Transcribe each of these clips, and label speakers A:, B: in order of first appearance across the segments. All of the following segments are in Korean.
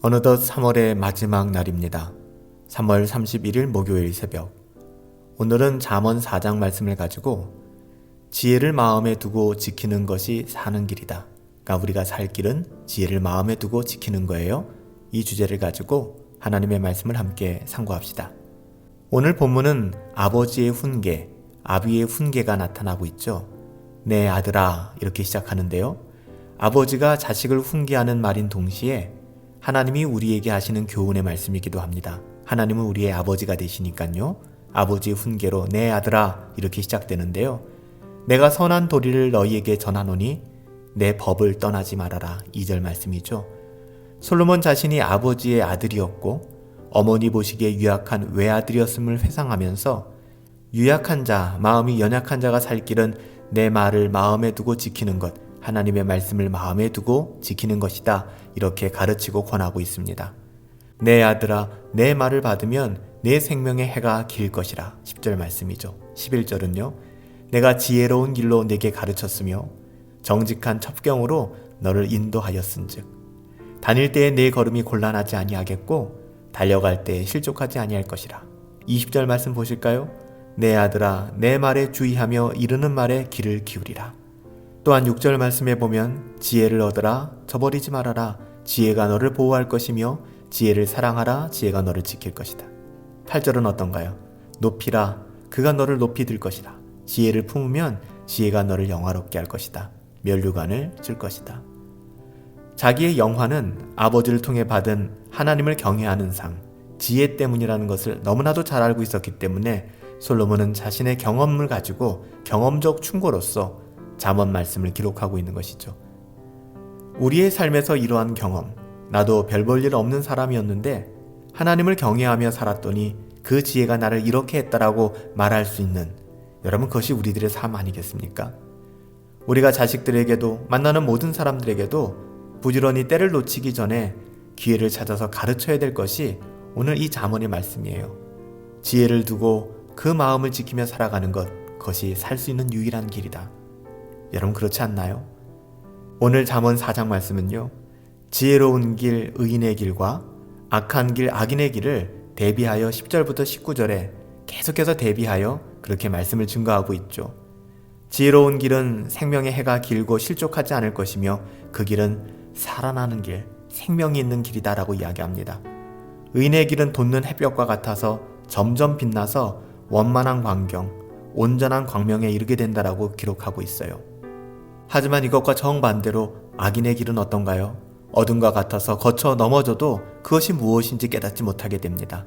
A: 어느덧 3월의 마지막 날입니다. 3월 31일 목요일 새벽. 오늘은 잠언 4장 말씀을 가지고 지혜를 마음에 두고 지키는 것이 사는 길이다. 그러니까 우리가 살 길은 지혜를 마음에 두고 지키는 거예요. 이 주제를 가지고 하나님의 말씀을 함께 상고합시다. 오늘 본문은 아버지의 훈계, 아비의 훈계가 나타나고 있죠. 내 아들아 이렇게 시작하는데요. 아버지가 자식을 훈계하는 말인 동시에 하나님이 우리에게 하시는 교훈의 말씀이기도 합니다. 하나님은 우리의 아버지가 되시니까요. 아버지의 훈계로 내 아들아 이렇게 시작되는데요. 내가 선한 도리를 너희에게 전하노니 내 법을 떠나지 말아라. 2절 말씀이죠. 솔로몬 자신이 아버지의 아들이었고 어머니 보시기에 유약한 외아들이었음을 회상하면서 유약한 자, 마음이 연약한 자가 살 길은 내 말을 마음에 두고 지키는 것, 하나님의 말씀을 마음에 두고 지키는 것이다. 이렇게 가르치고 권하고 있습니다. 내 아들아, 내 말을 받으면 내 생명의 해가 길 것이라. 10절 말씀이죠. 11절은요. 내가 지혜로운 길로 내게 가르쳤으며 정직한 첩경으로 너를 인도하였은즉 다닐 때에 내 걸음이 곤란하지 아니하겠고 달려갈 때에 실족하지 아니할 것이라. 20절 말씀 보실까요? 내 아들아, 내 말에 주의하며 이르는 말에 귀를 기울이라. 또한 6절 말씀에 보면 지혜를 얻으라, 저버리지 말아라. 지혜가 너를 보호할 것이며 지혜를 사랑하라. 지혜가 너를 지킬 것이다. 8절은 어떤가요? 높이라, 그가 너를 높이 들 것이다. 지혜를 품으면 지혜가 너를 영화롭게 할 것이다. 면류관을 줄 것이다. 자기의 영화는 아버지를 통해 받은 하나님을 경외하는 상, 지혜 때문이라는 것을 너무나도 잘 알고 있었기 때문에 솔로몬은 자신의 경험을 가지고 경험적 충고로서 잠언 말씀을 기록하고 있는 것이죠. 우리의 삶에서 이러한 경험, 나도 별 볼 일 없는 사람이었는데 하나님을 경외하며 살았더니 그 지혜가 나를 이렇게 했다라고 말할 수 있는, 여러분 그것이 우리들의 삶 아니겠습니까? 우리가 자식들에게도 만나는 모든 사람들에게도 부지런히 때를 놓치기 전에 기회를 찾아서 가르쳐야 될 것이 오늘 이 잠언의 말씀이에요. 지혜를 두고 그 마음을 지키며 살아가는 것, 그것이 살 수 있는 유일한 길이다. 여러분 그렇지 않나요? 오늘 잠언 4장 말씀은요. 지혜로운 길 의인의 길과 악한 길 악인의 길을 대비하여 10절부터 19절에 계속해서 대비하여 그렇게 말씀을 증거하고 있죠. 지혜로운 길은 생명의 해가 길고 실족하지 않을 것이며 그 길은 살아나는 길, 생명이 있는 길이다라고 이야기합니다. 의인의 길은 돋는 햇볕과 같아서 점점 빛나서 원만한 광경, 온전한 광명에 이르게 된다라고 기록하고 있어요. 하지만 이것과 정반대로 악인의 길은 어떤가요? 어둠과 같아서 거쳐 넘어져도 그것이 무엇인지 깨닫지 못하게 됩니다.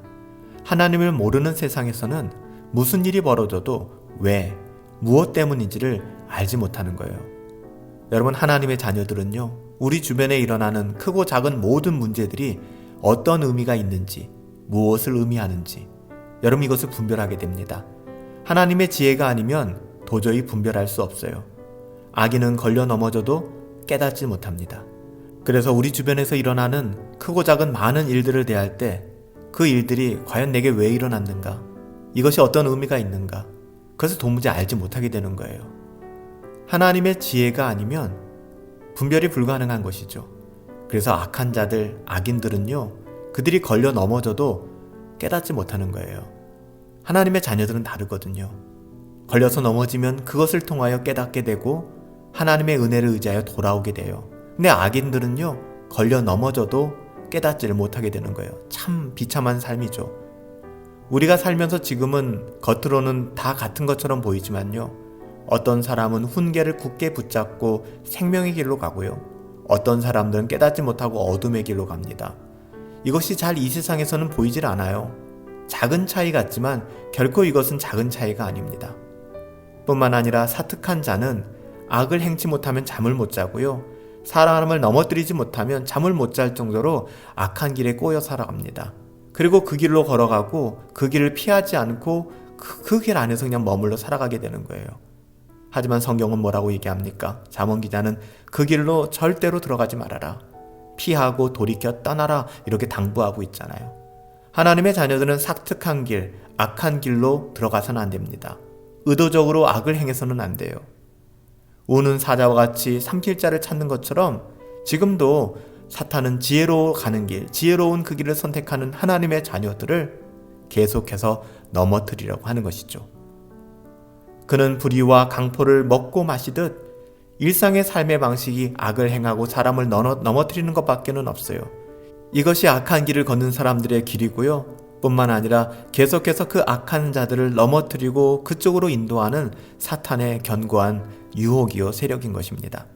A: 하나님을 모르는 세상에서는 무슨 일이 벌어져도 왜, 무엇 때문인지를 알지 못하는 거예요. 여러분 하나님의 자녀들은요. 우리 주변에 일어나는 크고 작은 모든 문제들이 어떤 의미가 있는지, 무엇을 의미하는지 여러분 이것을 분별하게 됩니다. 하나님의 지혜가 아니면 도저히 분별할 수 없어요. 악인은 걸려 넘어져도 깨닫지 못합니다. 그래서 우리 주변에서 일어나는 크고 작은 많은 일들을 대할 때 그 일들이 과연 내게 왜 일어났는가? 이것이 어떤 의미가 있는가? 그것을 도무지 알지 못하게 되는 거예요. 하나님의 지혜가 아니면 분별이 불가능한 것이죠. 그래서 악한 자들, 악인들은요. 그들이 걸려 넘어져도 깨닫지 못하는 거예요. 하나님의 자녀들은 다르거든요. 걸려서 넘어지면 그것을 통하여 깨닫게 되고 하나님의 은혜를 의지하여 돌아오게 돼요. 근데 악인들은요. 걸려 넘어져도 깨닫지를 못하게 되는 거예요. 참 비참한 삶이죠. 우리가 살면서 지금은 겉으로는 다 같은 것처럼 보이지만요. 어떤 사람은 훈계를 굳게 붙잡고 생명의 길로 가고요. 어떤 사람들은 깨닫지 못하고 어둠의 길로 갑니다. 이것이 잘 이 세상에서는 보이질 않아요. 작은 차이 같지만 결코 이것은 작은 차이가 아닙니다. 뿐만 아니라 사특한 자는 악을 행치 못하면 잠을 못 자고요. 사람을 넘어뜨리지 못하면 잠을 못 잘 정도로 악한 길에 꼬여 살아갑니다. 그리고 그 길로 걸어가고 그 길을 피하지 않고 그 길 안에서 그냥 머물러 살아가게 되는 거예요. 하지만 성경은 뭐라고 얘기합니까? 잠언 기자는 그 길로 절대로 들어가지 말아라. 피하고 돌이켜 떠나라. 이렇게 당부하고 있잖아요. 하나님의 자녀들은 사특한 길, 악한 길로 들어가서는 안 됩니다. 의도적으로 악을 행해서는 안 돼요. 우는 사자와 같이 삼킬 자를 찾는 것처럼 지금도 사탄은 지혜로 가는 길, 지혜로운 그 길을 선택하는 하나님의 자녀들을 계속해서 넘어뜨리려고 하는 것이죠. 그는 불의와 강포를 먹고 마시듯 일상의 삶의 방식이 악을 행하고 사람을 넘어뜨리는 것밖에는 없어요. 이것이 악한 길을 걷는 사람들의 길이고요. 뿐만 아니라 계속해서 그 악한 자들을 넘어뜨리고 그쪽으로 인도하는 사탄의 견고한 유혹이요 세력인 것입니다.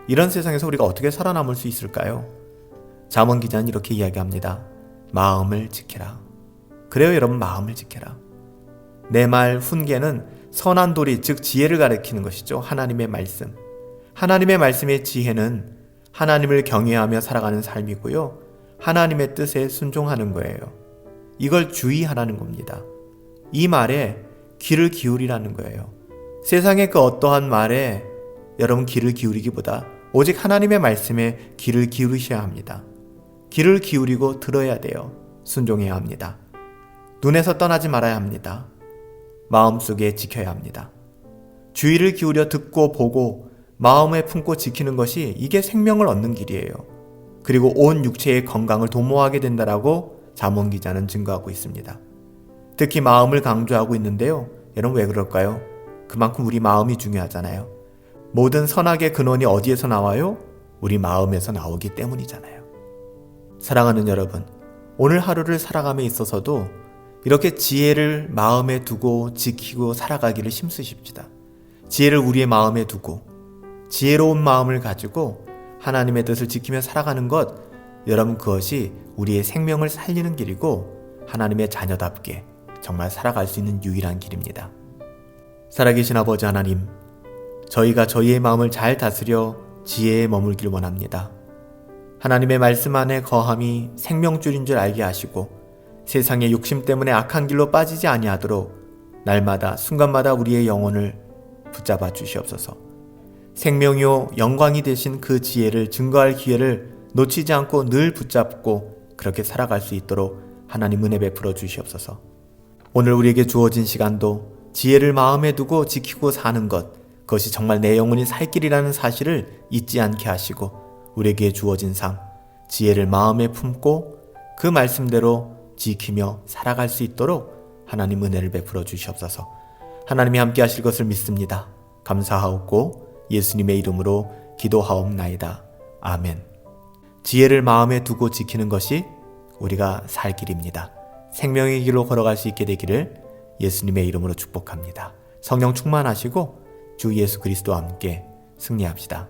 A: 이런 세상에서 우리가 어떻게 살아남을 수 있을까요? 잠언 기자는 이렇게 이야기합니다. 마음을 지켜라. 그래요 여러분, 마음을 지켜라. 내 말 훈계는 선한 도리, 즉 지혜를 가리키는 것이죠. 하나님의 말씀. 하나님의 말씀의 지혜는 하나님을 경외하며 살아가는 삶이고요. 하나님의 뜻에 순종하는 거예요. 이걸 주의하라는 겁니다. 이 말에 귀를 기울이라는 거예요. 세상의 그 어떠한 말에 여러분 귀를 기울이기보다 오직 하나님의 말씀에 귀를 기울이셔야 합니다. 귀를 기울이고 들어야 돼요. 순종해야 합니다. 눈에서 떠나지 말아야 합니다. 마음속에 지켜야 합니다. 주의를 기울여 듣고 보고 마음에 품고 지키는 것이 이게 생명을 얻는 길이에요. 그리고 온 육체의 건강을 도모하게 된다라고 잠언 기자는 증거하고 있습니다. 특히 마음을 강조하고 있는데요. 여러분 왜 그럴까요? 그만큼 우리 마음이 중요하잖아요. 모든 선악의 근원이 어디에서 나와요? 우리 마음에서 나오기 때문이잖아요. 사랑하는 여러분, 오늘 하루를 살아감에 있어서도 이렇게 지혜를 마음에 두고 지키고 살아가기를 힘쓰십시다. 지혜를 우리의 마음에 두고 지혜로운 마음을 가지고 하나님의 뜻을 지키며 살아가는 것, 여러분 그것이 우리의 생명을 살리는 길이고 하나님의 자녀답게 정말 살아갈 수 있는 유일한 길입니다. 살아계신 아버지 하나님, 저희가 저희의 마음을 잘 다스려 지혜에 머물길 원합니다. 하나님의 말씀 안에 거함이 생명줄인 줄 알게 하시고 세상의 욕심 때문에 악한 길로 빠지지 아니하도록 날마다 순간마다 우리의 영혼을 붙잡아 주시옵소서. 생명이요 영광이 되신 그 지혜를 증거할 기회를 놓치지 않고 늘 붙잡고 그렇게 살아갈 수 있도록 하나님 은혜 베풀어 주시옵소서. 오늘 우리에게 주어진 시간도 지혜를 마음에 두고 지키고 사는 것, 그것이 정말 내 영혼이 살 길이라는 사실을 잊지 않게 하시고 우리에게 주어진 삶, 지혜를 마음에 품고 그 말씀대로 지키며 살아갈 수 있도록 하나님 은혜를 베풀어 주시옵소서. 하나님이 함께 하실 것을 믿습니다. 감사하옵고 예수님의 이름으로 기도하옵나이다. 아멘. 지혜를 마음에 두고 지키는 것이 우리가 살 길입니다. 생명의 길로 걸어갈 수 있게 되기를 예수님의 이름으로 축복합니다. 성령 충만하시고 주 예수 그리스도와 함께 승리합시다.